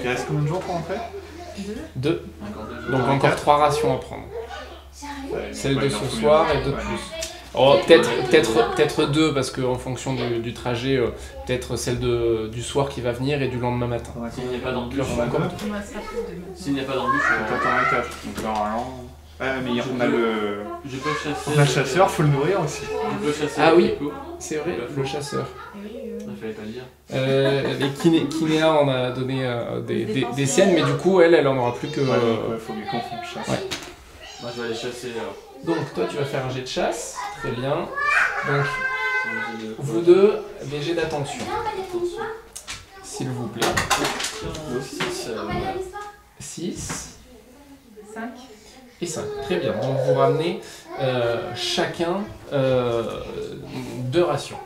Il reste combien de jours pour en faire? 2. Encore deux jours. Donc encore 3 rations à prendre. Celle de ce soir et 2 de plus. Oh, peut-être 2 parce qu'en fonction du trajet, peut-être celle du soir qui va venir et du lendemain matin. S'il n'y a pas d'embûche, Leur font encore deux. Il me restera plus de s'il n'y a pas d'embûche, T'attends un 4. Donc là, normalement. Ouais, mais on a le. je peux chasser. On a le chasseur, faut le nourrir aussi. Je peux chasser. Ah oui. Gecko. C'est vrai, le chasseur. Il fallait pas le dire. Les Kinéa en a donné des siennes, mais du coup, elle en aura plus que. Ouais, donc, faut qu'on fasse le chasse. Ouais. Moi je vais aller chasser. Donc, toi, tu vas faire un jet de chasse. Très bien. Donc, Sans le jet de- vous deux, les jets d'attention. S'il vous plaît. 6, 6 5. et 5. Très bien. Donc, vous ramenez chacun 2 rations.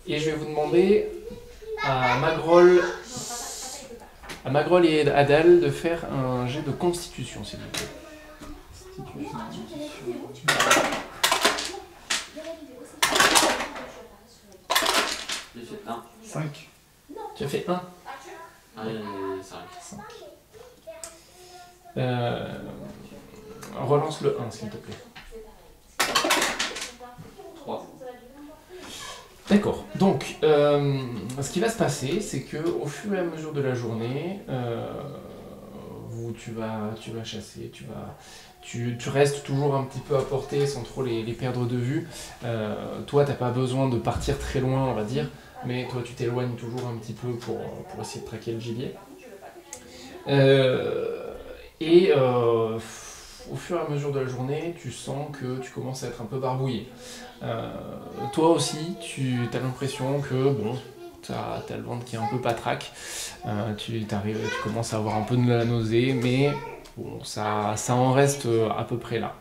Et je vais vous demander à Magrol et Adal de faire un jet de constitution, s'il vous plaît. J'ai fait 1. 5. Tu as fait 1. Allez, 5. 5. Relance le 1, s'il te plaît. 3. D'accord. Donc, ce qui va se passer, c'est que au fur et à mesure de la journée, tu vas chasser, tu restes toujours un petit peu à portée sans trop les perdre de vue. Toi, t'as pas besoin de partir très loin, on va dire, mais toi, tu t'éloignes toujours un petit peu pour essayer de traquer le gibier. au fur et à mesure de la journée, tu sens que tu commences à être un peu barbouillé. Toi aussi, tu as l'impression que bon, tu as le ventre qui est un peu patraque, tu commences à avoir un peu de la nausée, mais bon, ça en reste à peu près là.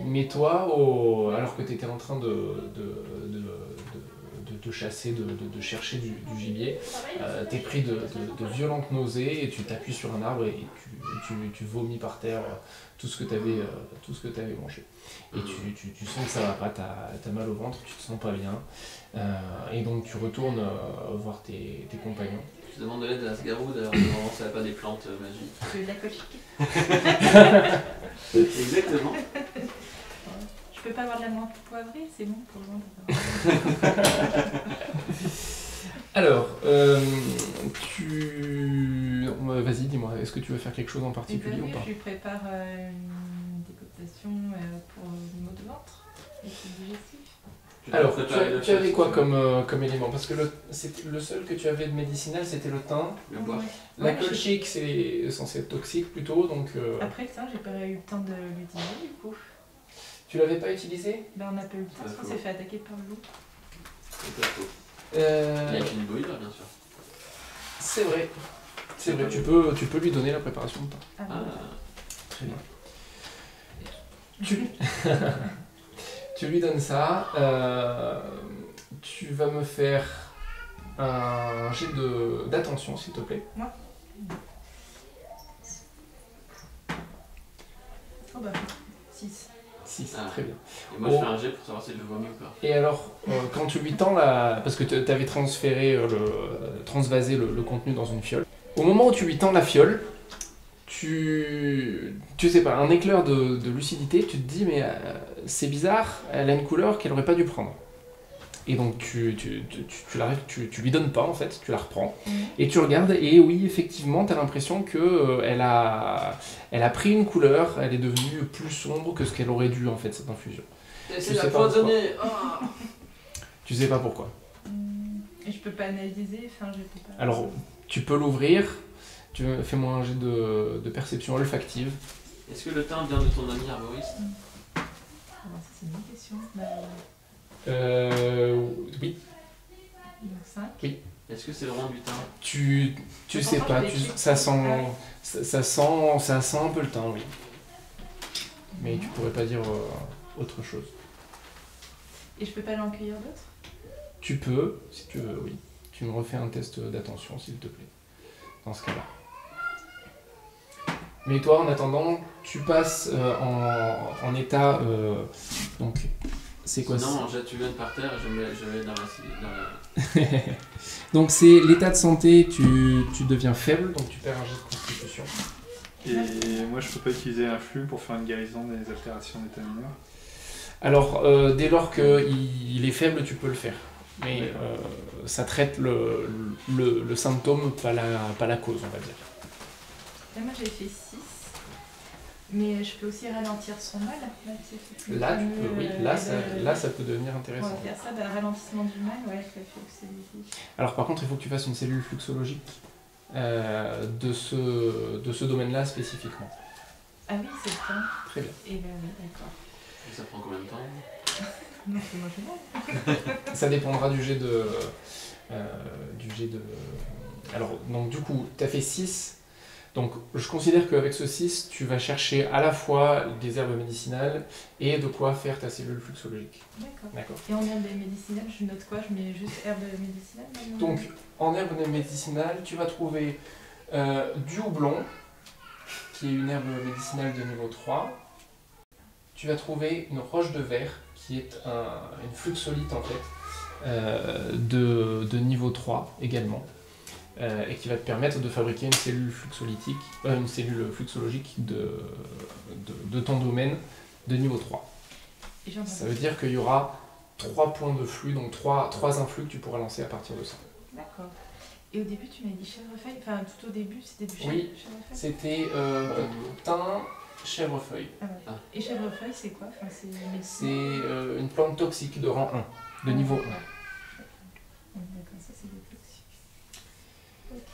Mais toi, alors que tu étais en train de chasser, de chercher du gibier, t'es pris de violentes nausées et tu t'appuies sur un arbre et tu vomis par terre tout ce que tu avais mangé. Et tu sens que ça va pas, t'as mal au ventre, tu te sens pas bien. Et donc tu retournes voir tes compagnons. Je demande de l'aide à Asgarou, d'ailleurs, normalement ça n'a pas des plantes magiques. De la cochique. Exactement. Je peux pas avoir de la menthe poivrée, c'est bon pour le ventre. Alors, vas-y, dis-moi, est-ce que tu veux faire quelque chose en particulier ou pas? Je lui prépare une décoction pour le maux de ventre et pour le digestif. Alors, tu avais quoi comme élément? Parce que le seul que tu avais de médicinal, c'était le thym. Le bois. La colchique, c'est censé être toxique plutôt, donc... Après le thym, j'ai pas eu le temps de l'utiliser du coup. Tu l'avais pas utilisé? Ben, on n'a pas eu le temps parce qu'on s'est fait attaquer par le loup. C'est pas faux. Avec une bouille, bien sûr. C'est vrai. C'est vrai, tu peux lui donner la préparation de thym. Ah, Très bien. Tu lui donnes ça. Tu vas me faire un jet d'attention, s'il te plaît. Moi. Oh bah, 6. 6, très bien. Et moi je fais un jet pour savoir si je vomis ou pas. Et alors, quand tu lui tends parce que tu avais transvasé le contenu dans une fiole, au moment où tu lui tends la fiole, tu sais pas, un éclair de lucidité, tu te dis mais c'est bizarre, elle a une couleur qu'elle aurait pas dû prendre. Et donc tu lui donnes pas en fait, tu la reprends et tu regardes et oui effectivement tu as l'impression que elle a pris une couleur, elle est devenue plus sombre que ce qu'elle aurait dû en fait cette infusion. C'est la poisonnée. Tu sais pas pourquoi. Et je peux pas analyser, enfin je peux pas... Alors tu peux l'ouvrir, fais-moi un jet de perception olfactive. Est-ce que le thym vient de ton ami arboriste? Ça c'est une bonne question. Oui. Donc 5. Oui. Est-ce que c'est le rond du thym? Tu sais pas, ça sent un peu le thym, oui. Mais tu pourrais pas dire autre chose. Et je peux pas l'en cueillir d'autres? Tu peux, si tu veux, oui. Tu me refais un test d'attention, s'il te plaît, dans ce cas-là. Mais toi, en attendant, tu passes en état... donc, c'est quoi ça? Non, tu viens par terre, je vais dans la... Donc c'est l'état de santé, tu deviens faible, donc tu perds un jet de constitution. Et moi, je peux pas utiliser un flux pour faire une guérison des altérations d'état mineur? Alors, dès lors qu'il est faible, tu peux le faire. Mais ça traite le symptôme, pas la cause, on va dire. Là, moi, j'ai fait 6. Mais je peux aussi ralentir son mal. Là, tu peux, oui. Là, ça peut devenir intéressant. On va faire ça, ralentissement du mal, ouais, tout à fait. Alors, par contre, il faut que tu fasses une cellule fluxologique de ce domaine-là spécifiquement. Ah oui, c'est le temps. Très bien. Et ben oui, d'accord. Et ça prend combien de temps? Non, c'est moi qui l'ai. Ça dépendra du jet de... Alors, donc du coup, tu as fait 6. Donc, je considère qu'avec ce 6, tu vas chercher à la fois des herbes médicinales et de quoi faire ta cellule fluxologique. D'accord. Et en herbes médicinales, je note quoi? Je mets juste herbes médicinales? Donc, en herbes médicinales, tu vas trouver du houblon, qui est une herbe médicinale de niveau 3. Tu vas trouver une roche de verre, qui est une fluxolite en fait, de niveau 3 également. Et qui va te permettre de fabriquer une cellule fluxologique de ton domaine de niveau 3. Ça veut dire qu'il y aura 3 points de flux, donc 3 influx que tu pourras lancer à partir de ça. D'accord. Et au début, tu m'as dit chèvrefeuille, enfin tout au début, c'était du chèvrefeuille? Oui, c'était thym, chèvrefeuille. Ah ouais. Et chèvrefeuille, c'est quoi? Enfin, c'est une plante toxique de rang 1, de niveau 1. D'accord, ça c'est des toxiques. Ok.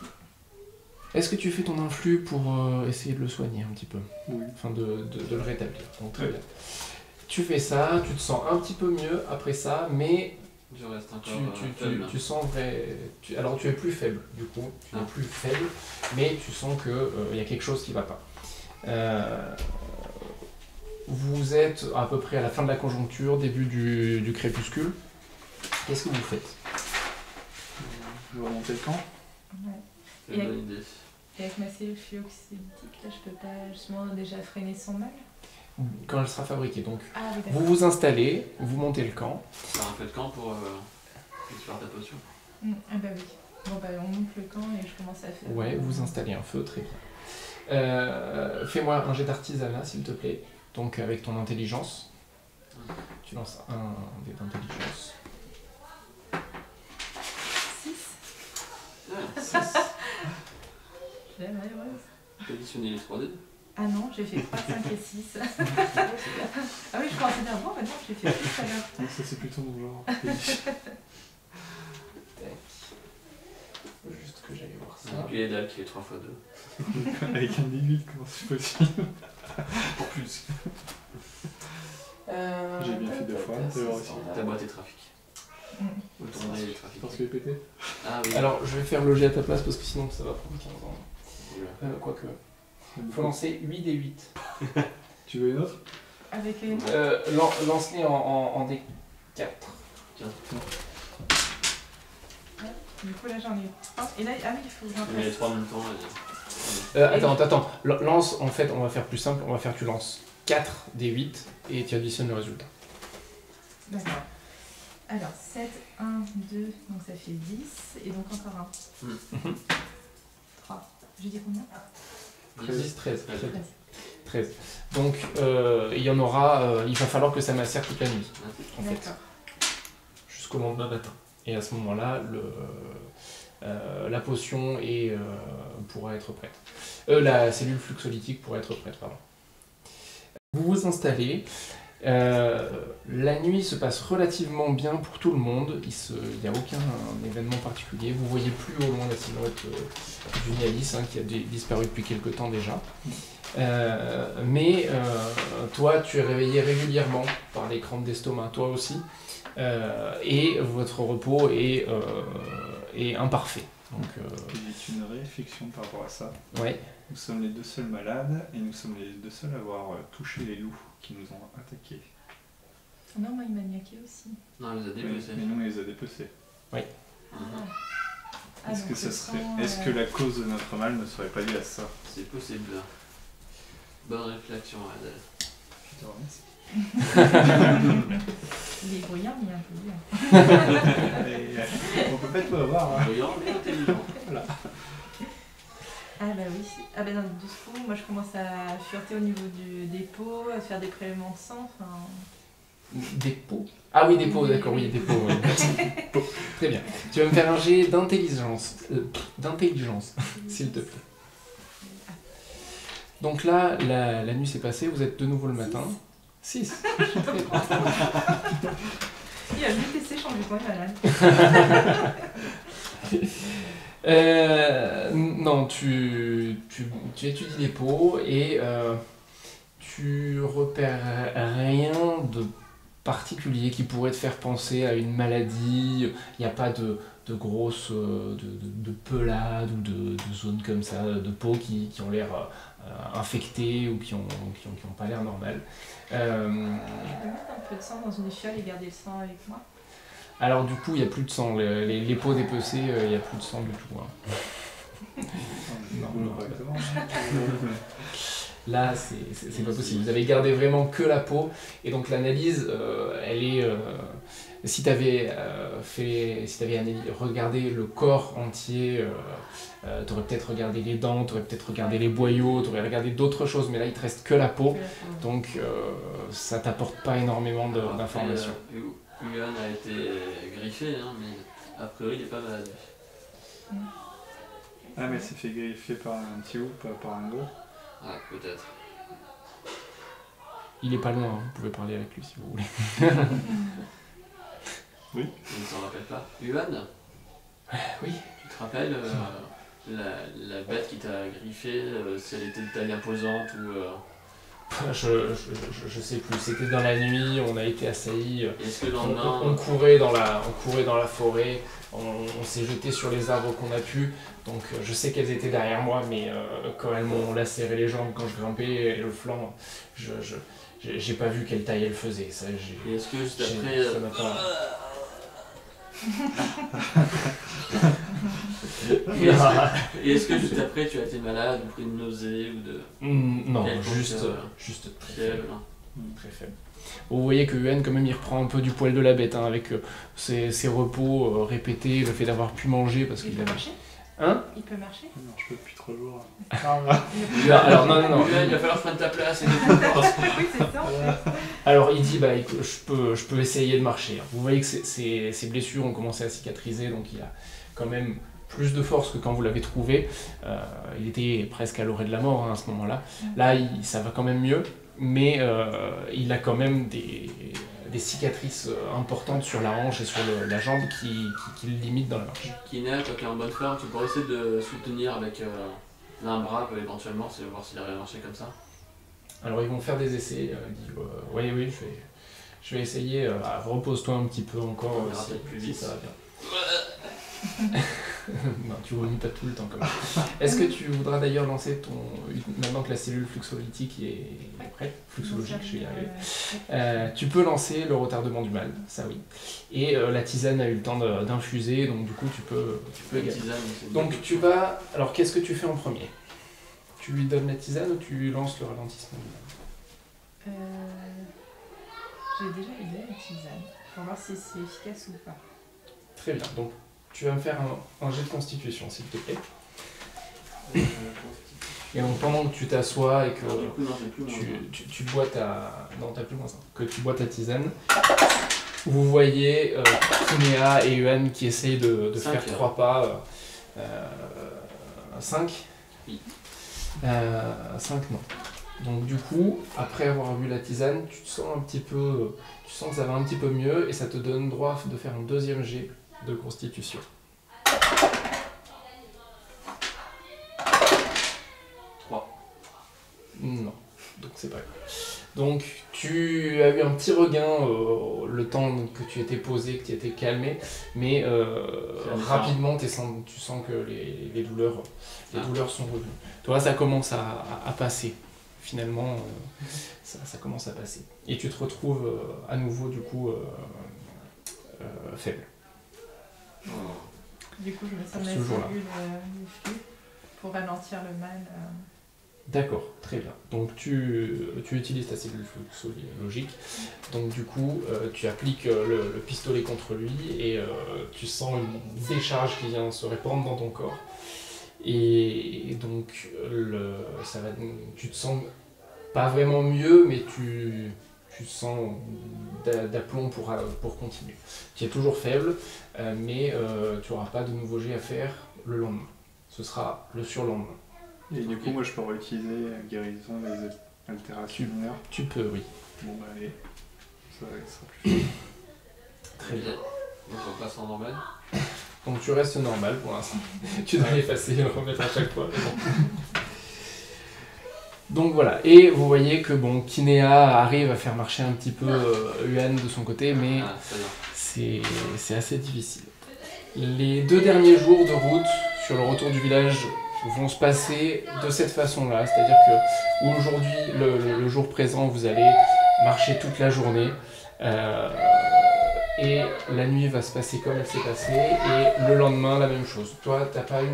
Est-ce que tu fais ton influx pour essayer de le soigner un petit peu? Oui. Enfin, de le rétablir. Donc, très Ouais. bien. Tu fais ça, tu te sens un petit peu mieux après ça, mais Je reste tu, encore faible. tu sens alors tu es plus faible, du coup. Tu es Ah. plus faible, mais tu sens qu'il y a quelque chose qui va pas. Vous êtes à peu près à la fin de la conjoncture, début du crépuscule. Qu'est-ce que vous faites? Je vais remonter le camp. Ouais. C'est une bonne idée. Et avec ma cellule fluoxédique, là, je peux pas justement déjà freiner son mal? Quand elle sera fabriquée. Donc, Ah oui, vous d'accord. vous installez, vous montez le camp. Faire un peu de camp pour faire ta potion. Ah bah oui. Bon bah on monte le camp et je commence à faire... Ouais, vous installez un feu, très bien. Fais-moi un jet d'artisanat, s'il te plaît. Donc, avec ton intelligence. Tu lances un dé d'intelligence. 6. Je suis malheureuse. Tu as additionné les 3D. Ah non, j'ai fait 3, 5 et 6. Ah oui, je pensais dire bon, bah non, j'ai fait plus tout à l'heure. Donc ça c'est plutôt mon genre. Tac. Faut juste que j'aille voir ça. Et puis les dalles qui est 3 x 2. Avec un 18, comment c'est possible? Pour plus. J'ai bien fait 2 fois, d'ailleurs aussi. Ta boîte est trafic. Mm. Ou ton dé est trafic. Parce qu'il est pété. Ah oui. Alors, je vais faire le jet à ta place parce que sinon ça va prendre 15 ans. Oula. Quoique. Il faut lancer 8 des 8. Tu veux une autre? Avec les... Lance-les en D4. Du coup là j'en ai 3. Et là, ah oui, il faut que j'en Mais les fasse. 3 en même temps. Vas-y. Attends. Lance, en fait, on va faire plus simple. On va faire tu lances 4 des 8 et tu additionnes le résultat. D'accord. Alors 7, 1, 2, donc ça fait 10. Et donc encore un. 3. J'ai dit combien? 10, 13. 13. 13. Donc, il y en aura. Il va falloir que ça macère toute la nuit, en fait. D'accord. Jusqu'au lendemain matin. Et à ce moment-là, la potion pourra être prête. La cellule fluxolytique pourra être prête, pardon. Vous vous installez. La nuit se passe relativement bien pour tout le monde. Il n'y a aucun événement particulier. Vous voyez plus au loin la silhouette du Nialis, qui a disparu depuis quelque temps déjà. Mais toi, tu es réveillé régulièrement par les crampes d'estomac, toi aussi. Et votre repos est imparfait. Donc, J'ai une réflexion par rapport à ça. ouais. Nous sommes les deux seuls malades et nous sommes les deux seuls à avoir touché les loups qui nous ont attaqués. Non, moi il m'a niaqué aussi. Non, elle les a dépecés. Mais nous on les a dépecés. Mhm. Ah, Est-ce donc que ça le serait, sang, est-ce que la cause de notre mal ne serait pas liée à ça? C'est possible. Bonne réflexion, Adèle. Je te remercie. Il est bruyant, mais un peu bien. Mais, on peut pas tout avoir. Hein. Brillant mais intelligent. Ah bah oui. Ah bah non, du coup, moi je commence à fureter au niveau du dépôt, à faire des prélèvements de sang. Enfin... Des pots. Ah oui, des pots, d'accord, oui, des pots. Oui. Très bien. Tu vas me faire un jet d'intelligence. S'il te plaît. Donc là, la nuit s'est passée, vous êtes de nouveau le matin. 6. Il a vite laissé changer de point malade. Non, tu étudies les pots et tu repères rien de particulier qui pourrait te faire penser à une maladie. Il n'y a pas de grosses de pelades ou de zones comme ça, de peaux qui ont l'air infectées ou qui ont pas l'air normales. Je peux mettre un peu de sang dans une fiole et garder le sang avec moi. Alors du coup, il n'y a plus de sang. Les peaux dépecées, il n'y a plus de sang du tout. Hein. Non. Correctement. Là, c'est pas possible. Vous avez gardé vraiment que la peau. Et donc l'analyse, elle est... si tu avais regardé le corps entier, tu aurais peut-être regardé les dents, tu aurais peut-être regardé les boyaux, tu aurais regardé d'autres choses. Mais là, il te reste que la peau. Donc ça t'apporte pas énormément d'informations. Yuan a été griffé, hein, mais a priori il est pas malade. Ah mais c'est fait griffer par un petit loup, pas par un gros. Ah, peut-être. Il est pas loin, hein. Vous pouvez parler avec lui si vous voulez. Oui. Il ne s'en rappelle pas. Yuan, Oui. tu te rappelles la bête qui t'a griffé, si elle était de taille imposante ou... Je sais plus, c'était dans la nuit, on a été assaillis, Est-ce que le lendemain... on courait dans la forêt, on s'est jeté sur les arbres qu'on a pu, donc je sais qu'elles étaient derrière moi, mais quand elles m'ont lacéré les jambes, quand je grimpais et le flanc, j'ai pas vu quelle taille elles faisaient. Ça, et est-ce que juste après... ça m'a pas... Et est-ce que juste après tu as été malade ou pris de nausée ou de... Non, juste très faible. Très faible. Vous voyez que Yuan, quand même, il reprend un peu du poil de la bête, hein, avec ses repos répétés, le fait d'avoir pu manger parce Il qu'il peut avait... marcher? Hein? Il peut marcher? Non, je peux depuis 3 jours. Alors non. Il va falloir prendre ta place. Et Oui, c'est ça en fait. Alors il dit, bah écoute, je peux essayer de marcher. Vous voyez que ses blessures ont commencé à cicatriser, donc il a quand même plus de force que quand vous l'avez trouvé. Il était presque à l'orée de la mort, hein, à ce moment-là. Là, ça va quand même mieux, mais il a quand même des cicatrices importantes sur la hanche et sur la jambe qui le limitent dans la marche. Kiné, toi qui es en bonne forme, tu pourrais essayer de soutenir avec l'un bras éventuellement, c'est voir s'il arrive à marcher comme ça. Alors ils vont faire des essais. Il dit, oui, je vais essayer. Repose-toi un petit peu encore. On ira peut-être plus vite. Ça va bien. Non, tu vomis pas tout le temps comme ça. Est-ce que tu voudras d'ailleurs lancer maintenant que la cellule fluxolytique est prête, fluxologique, je vais y arriver. Tu peux lancer le retardement du mal, ça oui. Et la tisane a eu le temps d'infuser, donc du coup tu peux également. Donc tu vas... Alors qu'est-ce que tu fais en premier? Tu lui donnes la tisane ou tu lances le ralentissement du mal? J'ai déjà eu la tisane, pour voir si c'est efficace ou pas. Très bien, donc tu vas me faire un jet de constitution, s'il te plaît. Et donc pendant que tu t'assois et que tu bois ta... Non, t'as plus moins ça. Que tu bois ta tisane, vous voyez Kinéa et Yuan qui essayent de faire 3 pas. 5 Oui. 5 non. Donc du coup, après avoir bu la tisane, tu te sens un petit peu... Tu sens que ça va un petit peu mieux et ça te donne droit de faire un deuxième jet de constitution. 3. Non, donc c'est pas grave. Donc tu as eu un petit regain le temps que tu étais posé, que tu étais calmé, mais rapidement tu sens que les douleurs sont revenues. Toi ça commence à passer, finalement ça commence à passer. Et tu te retrouves à nouveau du coup faible. Du coup, je me sers de la ce jour-là. cellule du flux pour ralentir le mal. D'accord, très bien. Donc tu utilises ta cellule fluxologique. Donc du coup, tu appliques le pistolet contre lui et tu sens une décharge qui vient se répandre dans ton corps. Et donc tu te sens pas vraiment mieux, mais tu sens d'aplomb pour continuer. Tu es toujours faible, mais tu n'auras pas de nouveau jet à faire le lendemain. Ce sera le surlendemain. Et du coup, moi je peux réutiliser guérison, les altérations mineures. Tu peux, oui. Bon bah allez, ça sera plus facile. Très bien. Donc on passe en normal. Donc tu restes normal pour l'instant. Tu dois l'effacer et le remettre à chaque fois. Mais bon. Donc voilà, et vous voyez que bon, Kinéa arrive à faire marcher un petit peu Yuan de son côté, mais c'est assez difficile. Les 2 derniers jours de route sur le retour du village vont se passer de cette façon-là, c'est-à-dire que aujourd'hui, le jour présent, vous allez marcher toute la journée, et la nuit va se passer comme elle s'est passée, et le lendemain, la même chose. Toi, t'as pas eu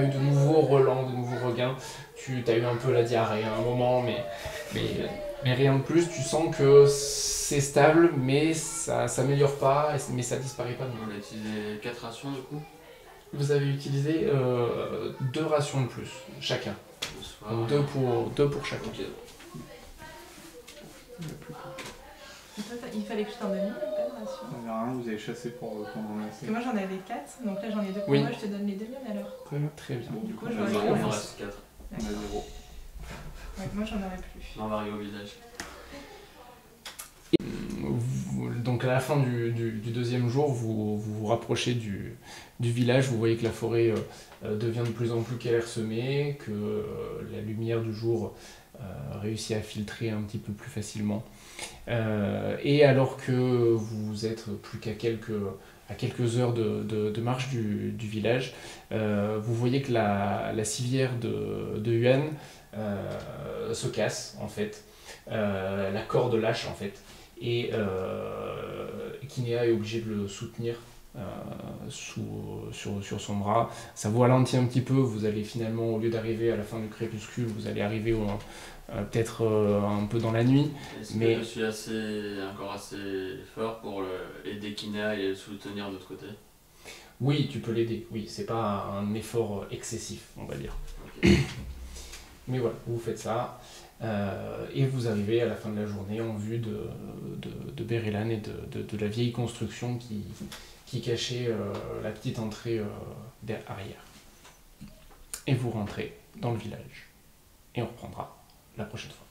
de nouveaux relents, de nouveaux regains. Tu as eu un peu la diarrhée à un moment, mais rien de plus. Tu sens que c'est stable, mais ça s'améliore pas, mais ça disparaît pas. On a utilisé 4 rations du coup. Vous avez utilisé 2 rations de plus, chacun. Le soir. Donc 2 pour chacun. Ok. Et toi, il fallait que je t'en donne une, pas de ration. Il y en a un, vous avez chassé pour qu'on en Parce que moi j'en avais 4, donc là j'en ai 2 pour Oui. moi, je te donne les 2 miennes alors. Très bien. Du coup, On j'aurais en plus. reste 4. On a 0. Ouais, moi j'en aurais plus. On va arriver au village. donc à la fin du deuxième jour, vous rapprochez du village, vous voyez que la forêt devient de plus en plus clairsemée, que la lumière du jour réussit à filtrer un petit peu plus facilement. Et alors que vous êtes plus qu'à quelques heures de marche du village, vous voyez que la civière de Yuan se casse en fait. La corde lâche en fait. Et Kinéa est obligé de le soutenir sur son bras. Ça vous ralentit un petit peu, vous allez finalement, au lieu d'arriver à la fin du crépuscule, vous allez arriver peut-être un peu dans la nuit. Est-ce mais... que je suis encore assez fort pour aider Kinéa et le soutenir de l'autre côté? Oui, tu peux l'aider, oui, c'est pas un effort excessif, on va dire. Okay. Mais voilà, vous faites ça. Et vous arrivez à la fin de la journée en vue de Bérélan et de la vieille construction qui cachait la petite entrée arrière. Et vous rentrez dans le village. Et on reprendra la prochaine fois.